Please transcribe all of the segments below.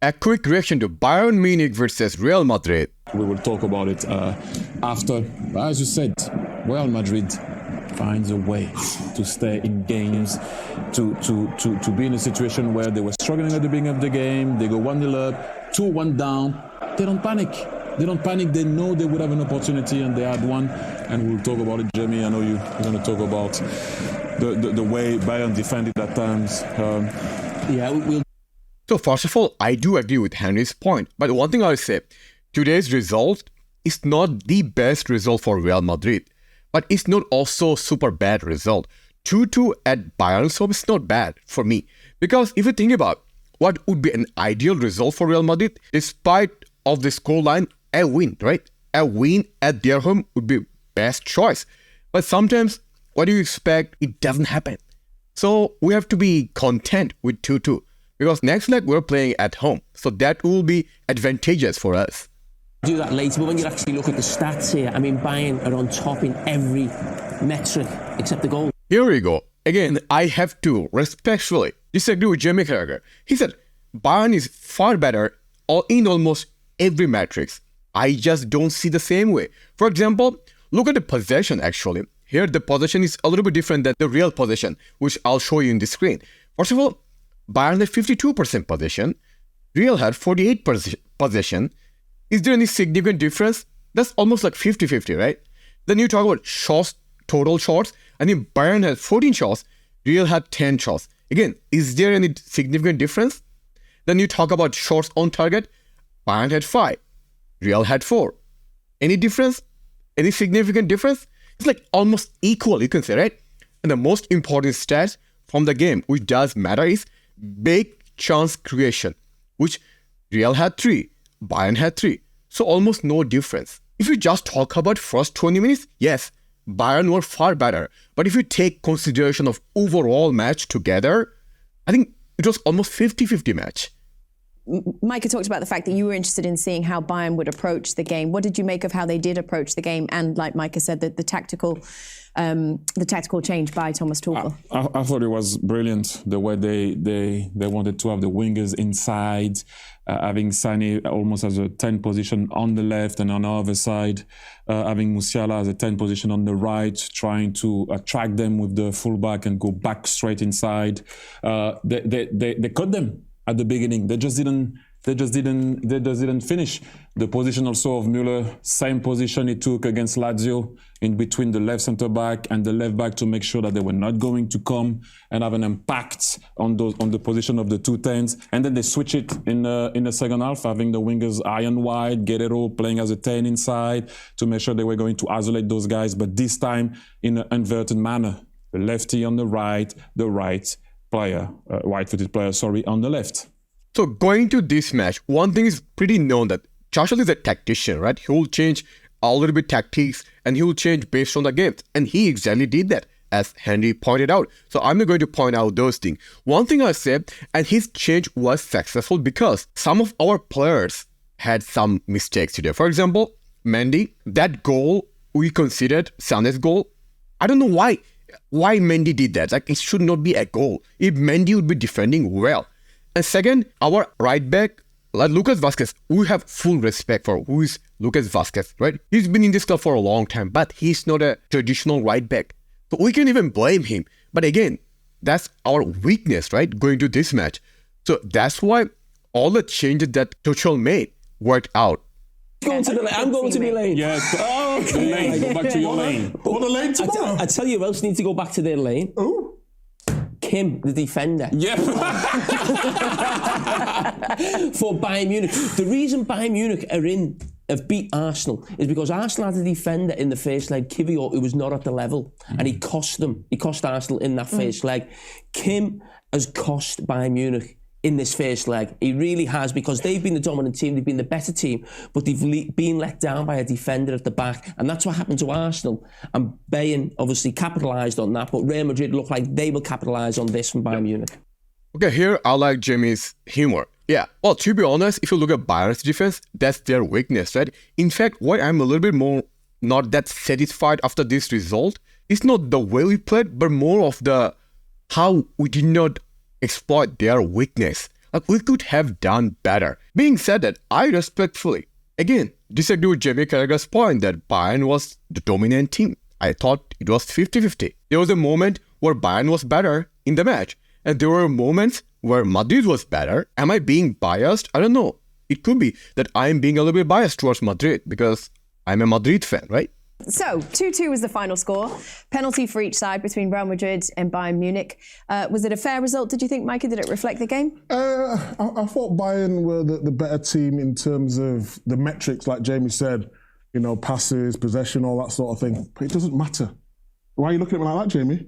A quick reaction to Bayern Munich versus Real Madrid. We will talk about it after. As you said, Real Madrid finds a way to stay in games, to be in a situation where they were struggling at the beginning of the game. They go 1-0 up, 2-1 down. They don't panic. They know they would have an opportunity, and they had one. And we'll talk about it, Jamie. I know you're going to talk about the way Bayern defended at times. We'll. So first of all, I do agree with Henry's point. But one thing I'll say, today's result is not the best result for Real Madrid. But it's not also super bad result. 2-2 at Bayern's home is not bad for me. Because if you think about what would be an ideal result for Real Madrid, despite of the scoreline, a win, right? A win at their home would be best choice. But sometimes, what do you expect? It doesn't happen. So we have to be content with 2-2. Because next leg we're playing at home. So that will be advantageous for us. Do that later, but when you actually look at the stats here, I mean, Bayern are on top in every metric except the goal. Here we go. Again, I have to respectfully disagree with Jamie Carragher. He said Bayern is far better in almost every matrix. I just don't see the same way. For example, look at the possession actually. Here the possession is a little bit different than the real possession, which I'll show you in the screen. First of all, Bayern had 52% possession. Real had 48% possession. Is there any significant difference? That's almost like 50-50, right? Then you talk about shots, total shots. I think Bayern had 14 shots. Real had 10 shots. Again, is there any significant difference? Then you talk about shots on target. Bayern had 5. Real had 4. Any difference? Any significant difference? It's like almost equal, you can say, right? And the most important stat from the game, which does matter, is big chance creation, which Real had 3, Bayern had 3. So almost no difference. If you just talk about first 20 minutes, yes, Bayern were far better. But if you take consideration of overall match together, I think it was almost 50-50 match. Michah talked about the fact that you were interested in seeing how Bayern would approach the game. What did you make of how they did approach the game? And like Michah said, the tactical change by Thomas Tuchel. I thought it was brilliant the way they wanted to have the wingers inside, having Sané almost as a 10 position on the left and on the other side, having Musiala as a 10 position on the right, trying to attract them with the fullback and go back straight inside. They cut them at the beginning. They just didn't finish. The position also of Müller, same position he took against Lazio, in between the left centre back and the left back, to make sure that they were not going to come and have an impact on the position of the 2 10s. And then they switch it in the second half, having the wingers iron wide, Guerrero playing as a 10 inside, to make sure they were going to isolate those guys, but this time in an inverted manner. The lefty on the right player, right-footed player, on the left. So going to this match, one thing is pretty known that Tuchel is a tactician, right? He will change a little bit tactics and he will change based on the game. And he exactly did that, as Henry pointed out. So I'm not going to point out those things. One thing I said, and his change was successful because some of our players had some mistakes today. For example, Mendy, that goal we considered Sané's goal. I don't know why Mendy did that. Like, it should not be a goal. If Mendy would be defending well. And second, our right back, like Lucas Vázquez, we have full respect for who is Lucas Vázquez, right? He's been in this club for a long time, but he's not a traditional right back. So we can even blame him. But again, that's our weakness, right? Going to this match. So that's why all the changes that Tuchel made worked out. I'm going to my lane. Yeah. Oh, the lane. Go back to your lane. What the lane tomorrow? I tell you who else needs to go back to their lane. Oh. Kim, the defender. Yeah. For Bayern Munich. The reason Bayern Munich have beat Arsenal is because Arsenal had a defender in the first leg, Kivior, who was not at the level. And he cost them. He cost Arsenal in that first leg. Kim has cost Bayern Munich in this first leg. He really has, because they've been the dominant team, they've been the better team, but they've been let down by a defender at the back. And that's what happened to Arsenal. And Bayern obviously capitalised on that, but Real Madrid look like they will capitalise on this from Bayern Munich. Okay, here I like Jamie's humor. Yeah, well, to be honest, if you look at Bayern's defense, that's their weakness, right? In fact, why I'm a little bit more not that satisfied after this result is not the way we played, but more of the how we did not exploit their weakness. Like, we could have done better. Being said that, I respectfully, again, disagree with Jamie Carragher's point that Bayern was the dominant team. I thought it was 50-50. There was a moment where Bayern was better in the match, and there were moments where Madrid was better. Am I being biased? I don't know. It could be that I am being a little bit biased towards Madrid because I'm a Madrid fan, right? So, 2-2 was the final score. Penalty for each side between Real Madrid and Bayern Munich. Was it a fair result, did you think, Michah? Did it reflect the game? I thought Bayern were the better team in terms of the metrics, like Jamie said, you know, passes, possession, all that sort of thing. But it doesn't matter. Why are you looking at me like that, Jamie?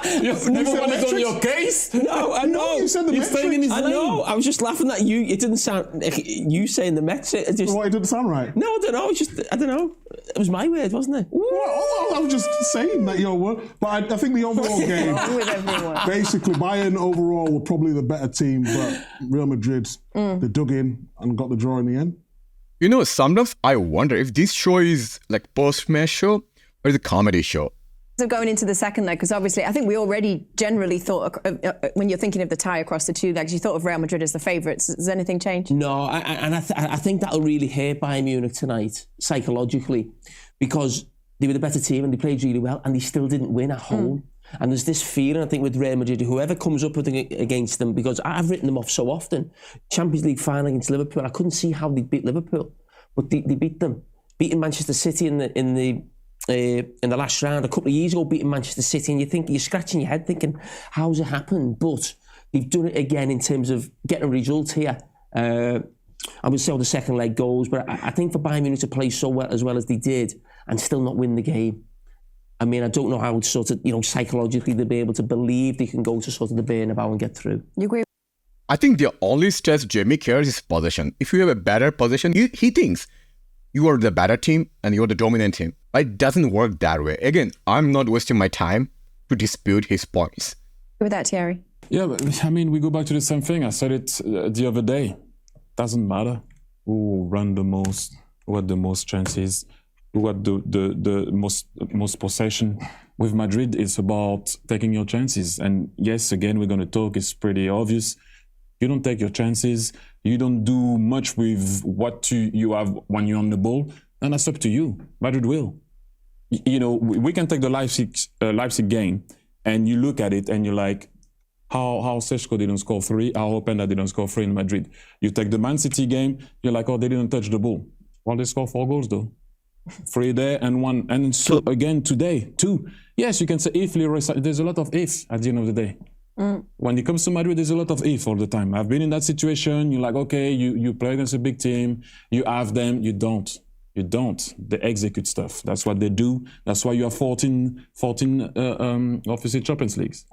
Everyone is on your case? No, I know. No, you said the You're metrics. staying in his I lane. know. I was just laughing at you. It didn't sound like you saying the Mets. It just, What, it doesn't sound right? no, I don't know. It's just, I don't know. It was my word, wasn't it? Well, I was just saying that your word. But I think the overall game, With everyone. basically, Bayern overall were probably the better team, but Real Madrid, they dug in and got the draw in the end. You know, sometimes I wonder if this show is like post-match show or is a comedy show. So going into the second leg, because obviously I think we already generally thought, when you're thinking of the tie across the two legs, you thought of Real Madrid as the favourites. Has anything changed? No, I think that'll really hurt Bayern Munich tonight, psychologically, because they were the better team and they played really well and they still didn't win at home. And there's this feeling, I think, with Real Madrid, whoever comes up with against them, because I've written them off so often. Champions League final against Liverpool, I couldn't see how they beat Liverpool, but they beat them. Beating Manchester City in the last round a couple of years ago, beating Manchester City, and you're scratching your head thinking, how's it happened? But they've done it again in terms of getting a result here. I would say all the second leg goals, but I think for Bayern Munich to play so well as they did and still not win the game, I mean, I don't know how sort of, psychologically they'll be able to believe they can go to sort of the Bernabeu and get through. You agree? I think the only stats Jamie cares is possession. If you have a better possession, he thinks you are the better team and you're the dominant team. But it doesn't work that way. Again, I'm not wasting my time to dispute his points. With that, Thierry? Yeah, but I mean, we go back to the same thing. I said it the other day. Doesn't matter who ran the most, who had the most chances, who had the most possession. With Madrid, it's about taking your chances. And yes, again, we're going to talk. It's pretty obvious. You don't take your chances. You don't do much with what you have when you're on the ball. And that's up to you. Madrid will. We can take the Leipzig game, and you look at it and you're like, how Seško didn't score 3, how Openda didn't score 3 in Madrid. You take the Man City game, you're like, oh, they didn't touch the ball. Well, they scored 4 goals though. 3 there and 1. And so again today, 2. Yes, you can say if Leroy, there's a lot of ifs at the end of the day. When it comes to Madrid, there's a lot of if all the time. I've been in that situation. You're like, okay, you play against a big team, you have them, you don't. You don't. They execute stuff. That's what they do. That's why you have 14 obviously Champions Leagues.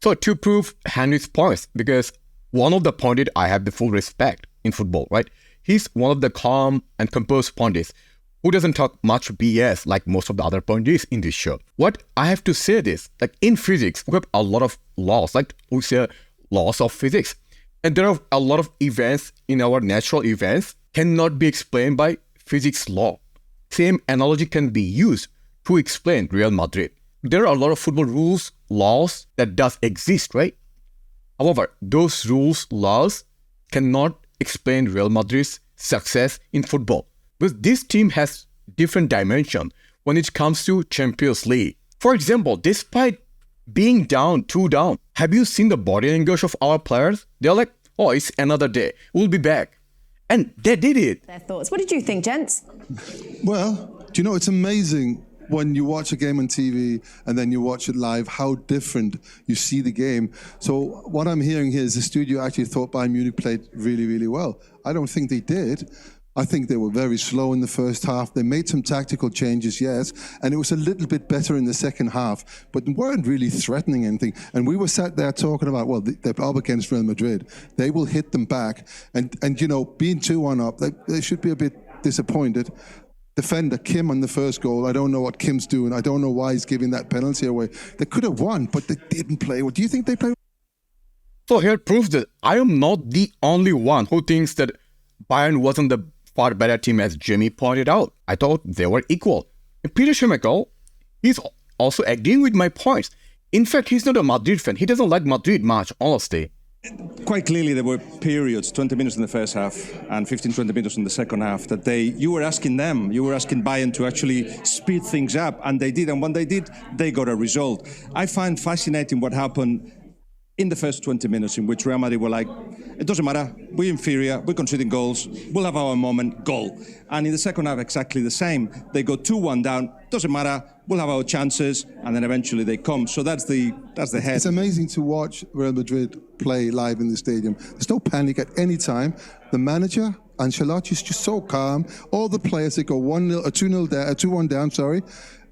So to prove Henry's points, because one of the pundits I have the full respect in football, right? He's one of the calm and composed pundits who doesn't talk much BS like most of the other pundits in this show. What I have to say this, like in physics, we have a lot of laws, like we say laws of physics. And there are a lot of events in our natural events cannot be explained by physics law. Same analogy can be used to explain Real Madrid. There are a lot of football rules, laws that does exist, right? However, those rules, laws cannot explain Real Madrid's success in football. Because this team has different dimension when it comes to Champions League. For example, despite being down, 2 down, have you seen the body language of our players? They're like, oh, it's another day. We'll be back. And they did it. Their thoughts. What did you think, gents? Well, do you know, it's amazing when you watch a game on TV and then you watch it live, how different you see the game. So what I'm hearing here is the studio actually thought Bayern Munich played really, really well. I don't think they did. I think they were very slow in the first half. They made some tactical changes, yes, and it was a little bit better in the second half, but weren't really threatening anything. And we were sat there talking about, well, they're up against Real Madrid. They will hit them back. And being 2-1 up, they should be a bit disappointed. Defender Kim on the first goal, I don't know what Kim's doing. I don't know why he's giving that penalty away. They could have won, but they didn't play well. Do you think they played? So here proves that I am not the only one who thinks that Bayern wasn't the far better team, as Jimmy pointed out. I thought they were equal. And Peter Schmeichel, he's also agreeing with my points. In fact, he's not a Madrid fan. He doesn't like Madrid much, honestly. Quite clearly, there were periods, 20 minutes in the first half and 15, 20 minutes in the second half, that you were asking Bayern to actually speed things up, and they did. And when they did, they got a result. I find fascinating what happened in the first 20 minutes, in which Real Madrid were like, it doesn't matter, we're inferior, we're conceding goals, we'll have our moment, goal. And in the second half, exactly the same. They go 2-1 down, doesn't matter, we'll have our chances, and then eventually they come. So that's the head. It's amazing to watch Real Madrid play live in the stadium. There's no panic at any time. The manager, Ancelotti, is just so calm. All the players, they go 1-0, 2-0 down, 2-1 down, sorry.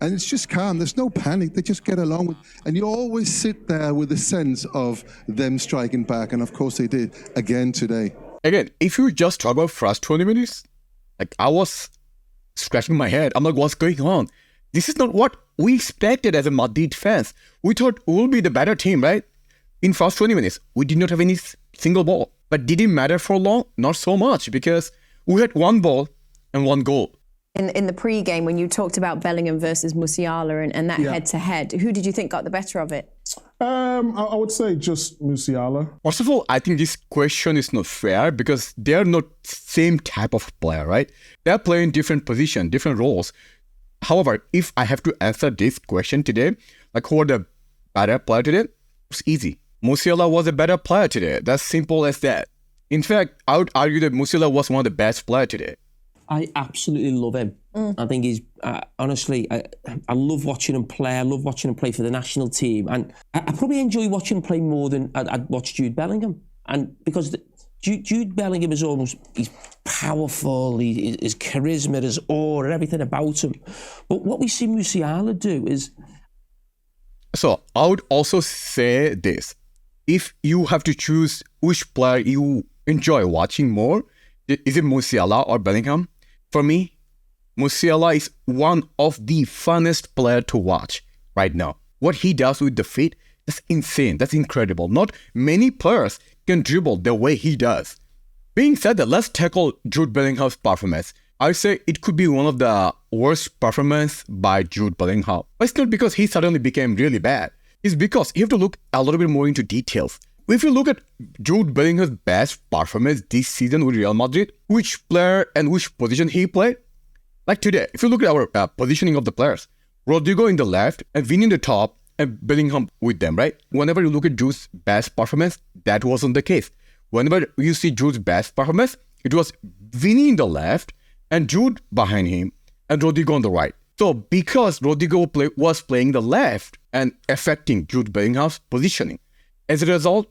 And it's just calm. There's no panic. They just get along with. And you always sit there with a sense of them striking back. And of course they did again today. Again, if you just talk about first 20 minutes, like I was scratching my head. I'm like, what's going on? This is not what we expected as a Madrid fans. We thought we will be the better team, right? In first 20 minutes, we did not have any single ball. But did it matter for long? Not so much, because we had one ball and one goal. In the pre-game, when you talked about Bellingham versus Musiala and that head-to-head, who did you think got the better of it? I would say just Musiala. First of all, I think this question is not fair because they are not same type of player, right? They are playing different positions, different roles. However, if I have to answer this question today, like who are the better player today? It's easy. Musiala was a better player today. That's simple as that. In fact, I would argue that Musiala was one of the best players today. I absolutely love him. I think he's, honestly, I love watching him play. I love watching him play for the national team. And I probably enjoy watching him play more than I'd watch Jude Bellingham. And because Jude Bellingham is he's powerful, his charisma, his aura, everything about him. But what we see Musiala do is... So I would also say this. If you have to choose which player you enjoy watching more, is it Musiala or Bellingham? For me, Musiala is one of the funnest players to watch right now. What he does with the feet, that's insane. That's incredible. Not many players can dribble the way he does. Being said that, let's tackle Jude Bellingham's performance. I say it could be one of the worst performances by Jude Bellingham. But it's not because he suddenly became really bad. It's because you have to look a little bit more into details. If you look at Jude Bellingham's best performance this season with Real Madrid, which player and which position he played, like today, if you look at our positioning of the players, Rodrigo in the left and Vini in the top and Bellingham with them, right? Whenever you look at Jude's best performance, that wasn't the case. Whenever you see Jude's best performance, it was Vini in the left and Jude behind him and Rodrigo on the right. So because Rodrigo was playing the left and affecting Jude Bellingham's positioning, as a result,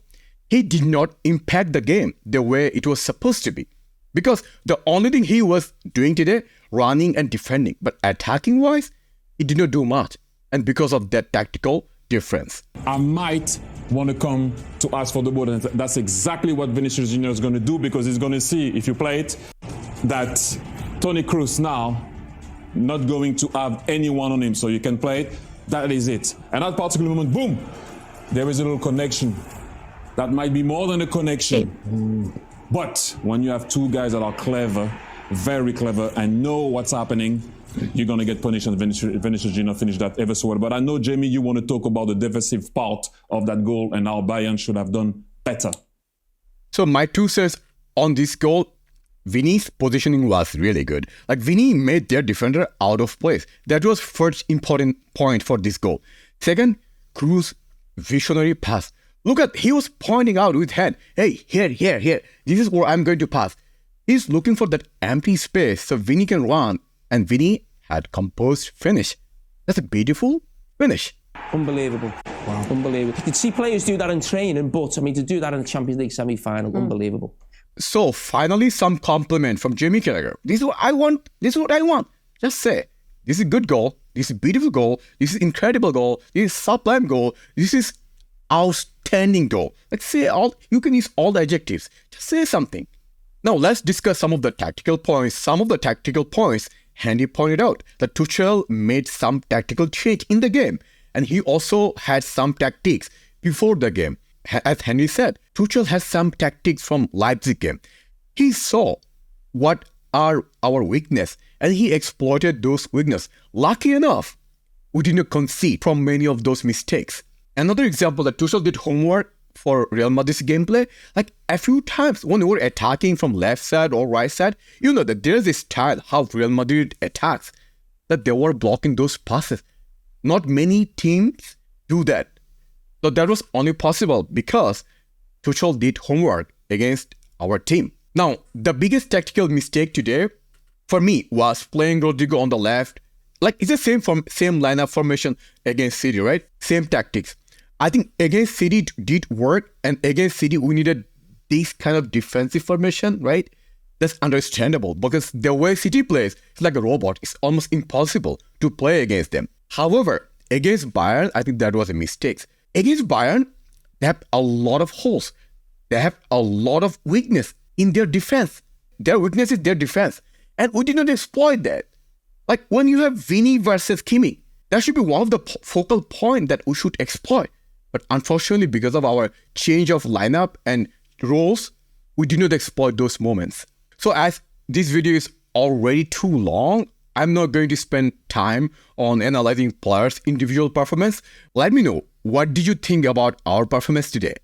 he did not impact the game the way it was supposed to be. Because the only thing he was doing today, running and defending. But attacking-wise, he did not do much. And because of that tactical difference. I might want to come to ask for the ball. And that's exactly what Vinicius Jr. is going to do, because he's going to see, if you play it, that Toni Kroos now not going to have anyone on him. So you can play it. That is it. And at that particular moment, boom, there is a little connection. That might be more than a connection. But when you have two guys that are clever, very clever, and know what's happening, you're going to get punished, and Vinicius Jr. finished that ever so well. But I know, Jamie, you want to talk about the defensive part of that goal and how Bayern should have done better. So my 2 cents on this goal, Vini's positioning was really good. Like, Vini made their defender out of place. That was first important point for this goal. Second, Kroos visionary pass. Look at, he was pointing out with hand, hey, here. This is where I'm going to pass. He's looking for that empty space so Vini can run. And Vini had composed finish. That's a beautiful finish. Unbelievable. Wow. Unbelievable. You'd see players do that in training, but I mean, to do that in the Champions League semi-final, unbelievable. So finally, some compliment from Jamie Carragher. This is what I want. Just say, this is a good goal. This is a beautiful goal. This is incredible goal. This is sublime goal. This is outstanding goal. Like, say all, you can use all the adjectives. Just say something. Now let's discuss some of the tactical points. Handy pointed out that Tuchel made some tactical change in the game, and he also had some tactics before the game. As Henry said, Tuchel has some tactics from Leipzig game. He saw what are our weakness, and he exploited those weaknesses. Lucky enough, we did not concede from many of those mistakes. Another example that Tuchel did homework for Real Madrid's gameplay. Like a few times when we were attacking from left side or right side, you know that there's this style how Real Madrid attacks, that they were blocking those passes. Not many teams do that. So that was only possible because Tuchel did homework against our team. Now, the biggest tactical mistake today for me was playing Rodrigo on the left. Like it's the same lineup formation against City, right? Same tactics. I think against City it did work, and against City we needed this kind of defensive formation, right? That's understandable because the way City plays, it's like a robot. It's almost impossible to play against them. However, against Bayern, I think that was a mistake. Against Bayern, they have a lot of holes. They have a lot of weakness in their defense. Their weakness is their defense. And we did not exploit that. Like when you have Vini versus Kimi, that should be one of the focal points that we should exploit. But unfortunately, because of our change of lineup and roles, we did not exploit those moments. So as this video is already too long, I'm not going to spend time on analyzing players' individual performance. Let me know, what did you think about our performance today?